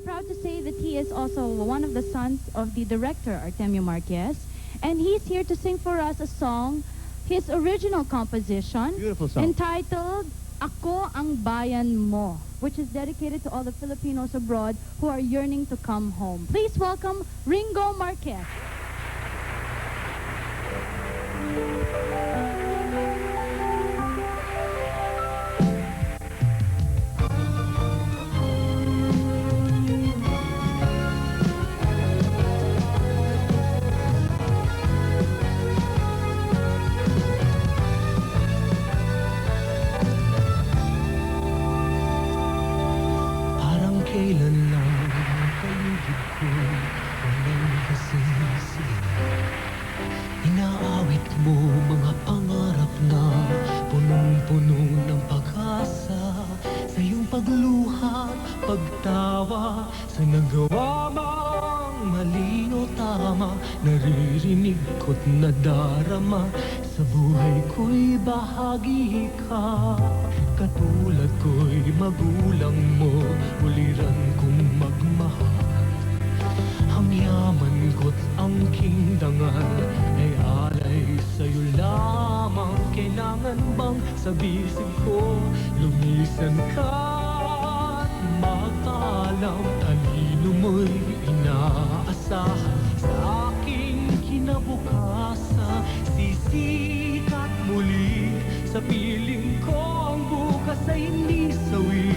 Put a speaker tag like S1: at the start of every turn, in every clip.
S1: proud to say that he is also one of the sons of the director, Artemio Marquez. And he's here to sing for us a song, his original composition,
S2: Beautiful song.
S1: entitled Ako Ang Bayan Mo, which is dedicated to all the Filipinos abroad who are yearning to come home. Please welcome Ringo Marquez.
S3: Kailan lang ang paligid ko walang kasisiyan. Inaawit mo mga pangarap na punong-puno ng pag-asa. Sa iyong pagluha, pagtawa, sa nagawa mang mali o tama, naririnig ko't nadarama. Sa buhay ko'y bahagi ka, katulad ko'y magulang mo, uliran kong magmahal. Ang yaman ko't ang kindangan ay alay sa'yo lamang. Kailangan bang sa bisig ko lumisan ka at magpaalam? Talino mo'y inaasahan sa aking kinabukasan. Sisikat muli sa piling ko, ang bukas ay hindi sawi.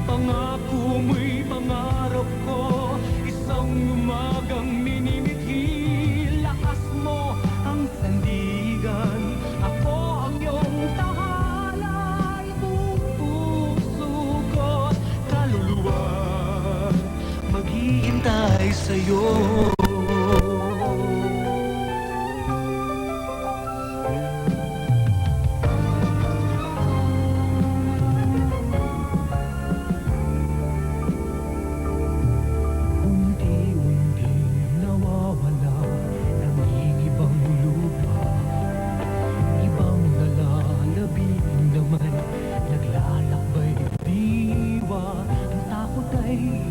S3: Pangako mo'y pangarap ko, isang umagang minimithi. Lakas mo ang sandigan, ako ang iyong tahanan. Buong puso ko't kaluluwa maghihintay sa'yo.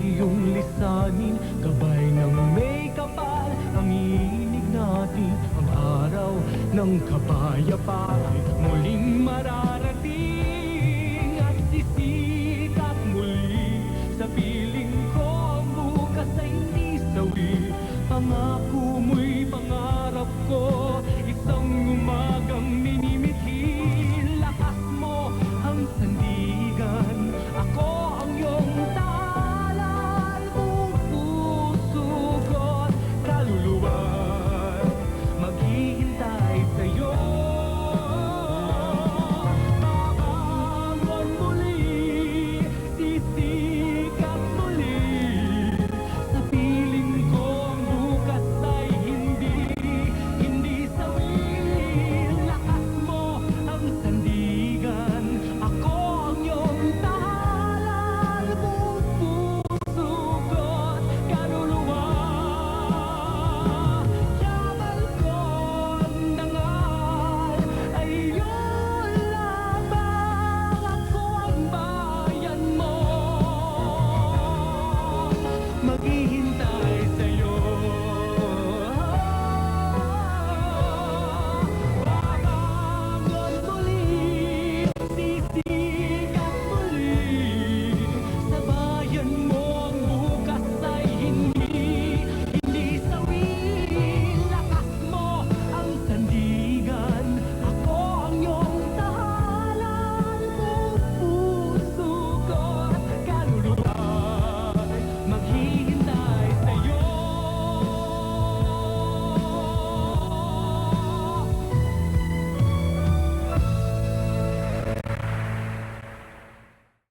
S3: Iyong lisanin, gabay ng may kapal, ang inig natin, ang araw ng kapayapaan muling mararating at sisikat muli. Sa piling ko ang bukas ay hindi sawi. Pangako mo'y pangarap ko, isang umagang minimithi. Lakas mo ang sandigan, ako ang iyong mag